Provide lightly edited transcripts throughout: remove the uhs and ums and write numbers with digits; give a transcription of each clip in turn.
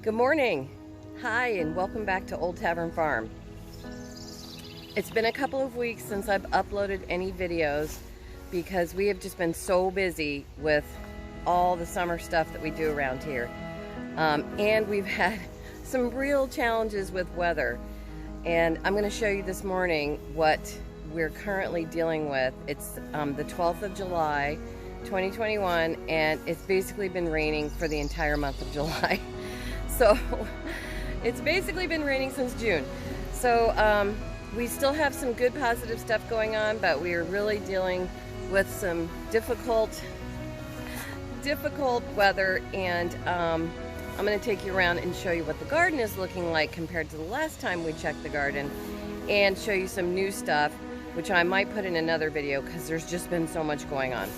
Good morning. Hi, and welcome back to Old Tavern Farm. It's been a couple of weeks since I've uploaded any videos because we have just been so busy with all the summer stuff that we do around here. And we've had some real challenges with weather. And I'm going to show you this morning what we're currently dealing with. It's the 12th of July, 2021, and it's basically been raining for the entire month of July. So it's basically been raining since June. So we still have some good positive stuff going on, but we are really dealing with some difficult weather. And I'm going to take you around and show you what the garden is looking like compared to the last time we checked the garden, and show you some new stuff, which I might put in another video because there's just been so much going on.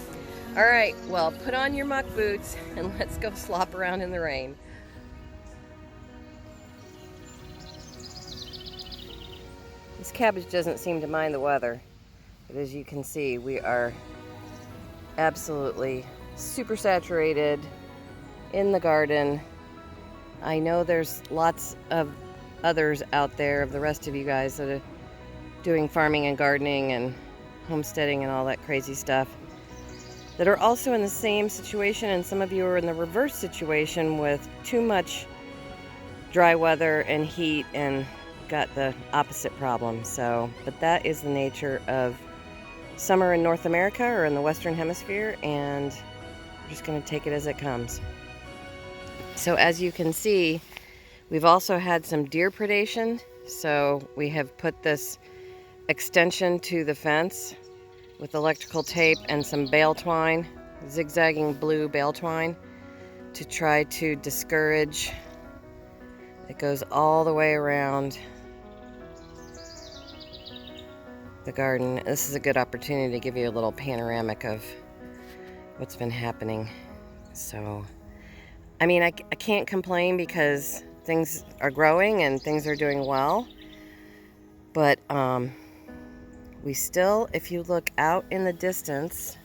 All right, well, put on your muck boots and let's go slop around in the rain. This cabbage doesn't seem to mind the weather, but as you can see, we are absolutely super saturated in the garden. I know there's lots of others out there, of the rest of you guys that are doing farming and gardening and homesteading and all that crazy stuff, that are also in the same situation, and some of you are in the reverse situation with too much dry weather and heat and got the opposite problem. So, but that is the nature of summer in North America or in the Western Hemisphere, and we're just going to take it as it comes. So as you can see, we've also had some deer predation. So we have put this extension to the fence with electrical tape and some bale twine, zigzagging blue bale twine, to try to discourage. It goes all the way around the garden. This is a good opportunity to give you a little panoramic of what's been happening. So, I mean, I can't complain because things are growing and things are doing well. But we still, if you look out in the distance,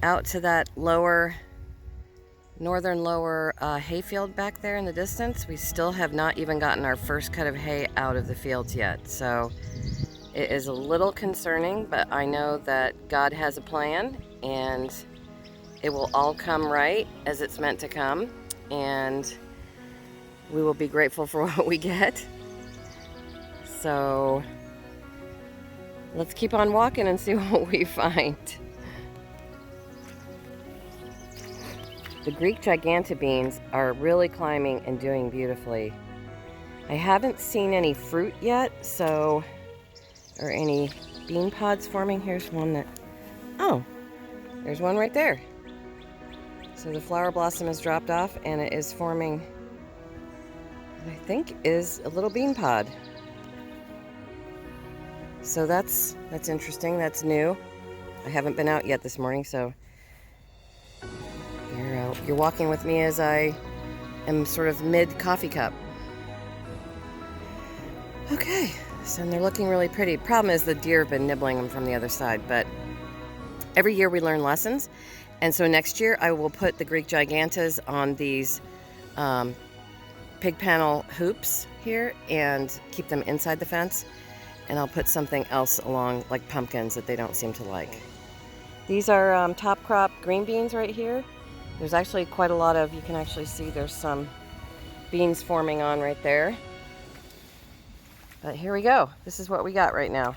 out to that northern lower hayfield back there in the distance, we still have not even gotten our first cut of hay out of the fields yet. So it is a little concerning, but I know that God has a plan and it will all come right as it's meant to come, and we will be grateful for what we get. So let's keep on walking and see what we find. The Greek Giganta beans are really climbing and doing beautifully. I haven't seen any fruit yet, so, or any bean pods forming. Here's one that, oh, there's one right there. So the flower blossom has dropped off and it is forming what I think is a little bean pod. So that's interesting. That's new. I haven't been out yet this morning, so you're walking with me as I am sort of mid coffee cup. Okay, so they're looking really pretty. Problem is the deer have been nibbling them from the other side, but every year we learn lessons. And so next year I will put the Greek Gigantas on these pig panel hoops here and keep them inside the fence. And I'll put something else along, like pumpkins, that they don't seem to like. These are top crop green beans right here. There's actually quite a lot of, you can actually see there's some beans forming on right there. But here we go. This is what we got right now.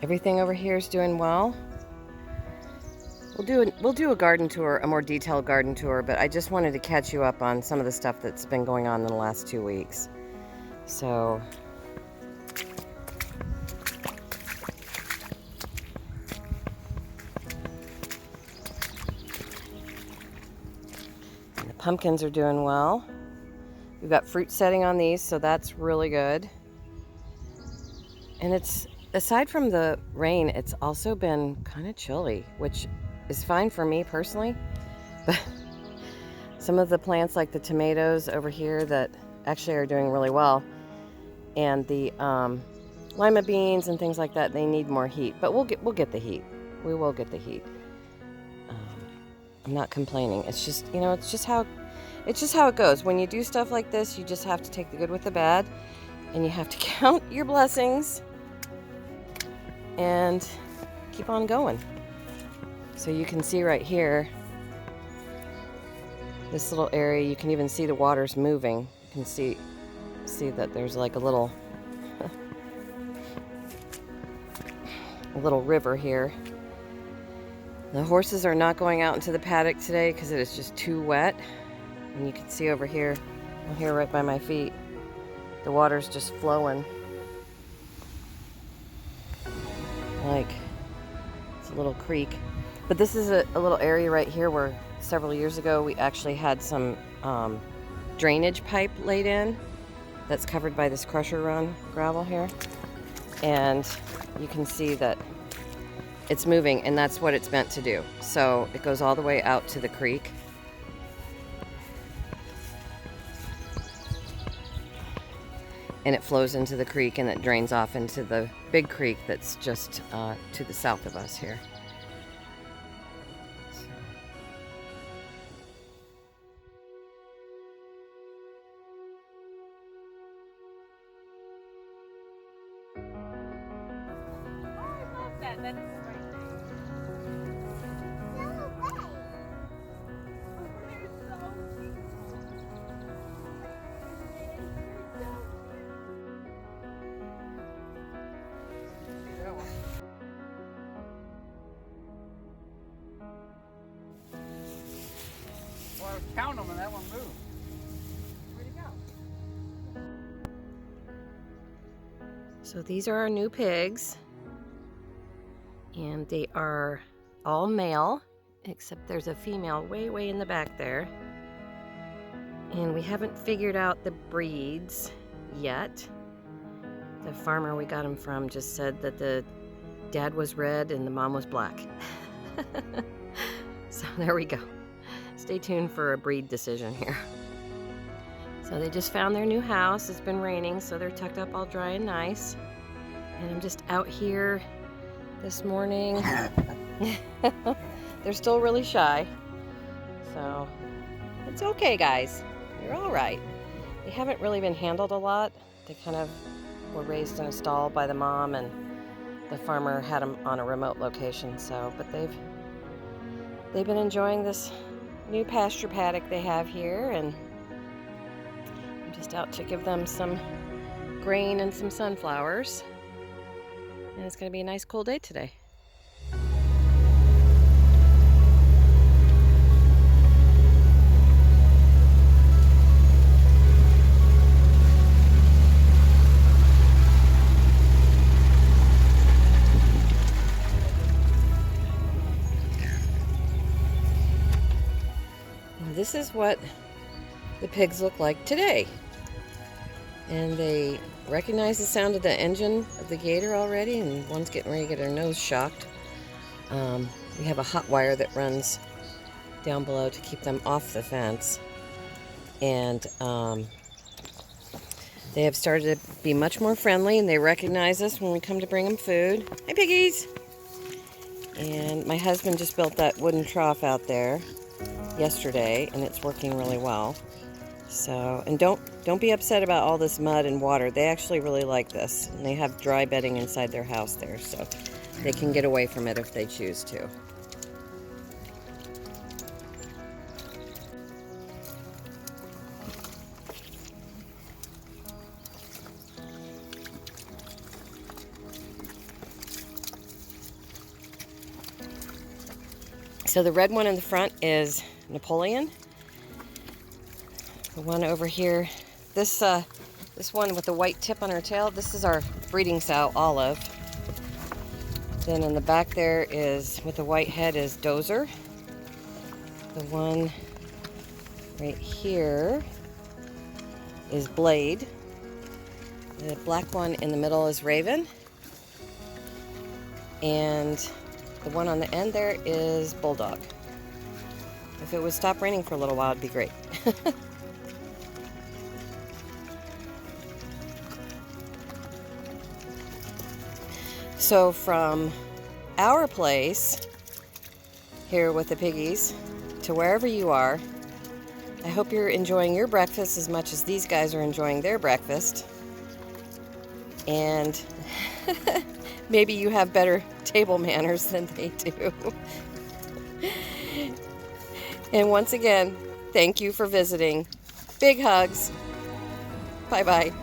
Everything over here is doing well. We'll do a garden tour, a more detailed garden tour, but I just wanted to catch you up on some of the stuff that's been going on in the last 2 weeks. So the pumpkins are doing well. We've got fruit setting on these, so that's really good. And it's, aside from the rain, it's also been kind of chilly, which is fine for me personally. But Some of the plants, like the tomatoes over here, that actually are doing really well, and the lima beans and things like that, they need more heat. But we'll get the heat. We will get the heat. I'm not complaining. It's just, you know, it's just how it goes. When you do stuff like this, you just have to take the good with the bad, and you have to count your blessings and keep on going. So you can see right here, this little area, you can even see the water's moving. You can see that there's like a little a little river here. The horses are not going out into the paddock today because it is just too wet. And you can see over here right by my feet, the water's just flowing. Like it's a little creek. But this is a little area right here where several years ago we actually had some drainage pipe laid in that's covered by this crusher run gravel here. And you can see that it's moving, and that's what it's meant to do. So it goes all the way out to the creek. And it flows into the creek, and it drains off into the big creek that's just to the south of us here. That's right. Well, I was counting them and that one moved. Where'd he go? So these are our new pigs. And they are all male, except there's a female way in the back there. And we haven't figured out the breeds yet. The farmer we got them from just said that the dad was red and the mom was black. So there we go. Stay tuned for a breed decision here. So they just found their new house. It's been raining, so they're tucked up all dry and nice. And I'm just out here this morning. They're still really shy, so it's okay, guys. You're all right. They haven't really been handled a lot. They kind of were raised in a stall by the mom, and the farmer had them on a remote location. So, but they've been enjoying this new pasture paddock they have here, and I'm just out to give them some grain and some sunflowers. And it's going to be a nice cool day today. And this is what the pigs look like today. And they recognize the sound of the engine of the gator already, and one's getting ready to get her nose shocked. We have a hot wire that runs down below to keep them off the fence. And they have started to be much more friendly, and they recognize us when we come to bring them food. Hi, piggies! And my husband just built that wooden trough out there yesterday, and it's working really well. So, and don't be upset about all this mud and water. They actually really like this, and they have dry bedding inside their house there, so they can get away from it if they choose to. So the red one in the front is Napoleon. The one over here, this one with the white tip on her tail, this is our breeding sow, Olive. Then in the back there is, with the white head, is Dozer. The one right here is Blade. The black one in the middle is Raven. And the one on the end there is Bulldog. If it would stop raining for a little while, it'd be great. So from our place here with the piggies to wherever you are, I hope you're enjoying your breakfast as much as these guys are enjoying their breakfast. And maybe you have better table manners than they do. And once again, thank you for visiting. Big hugs. Bye-bye.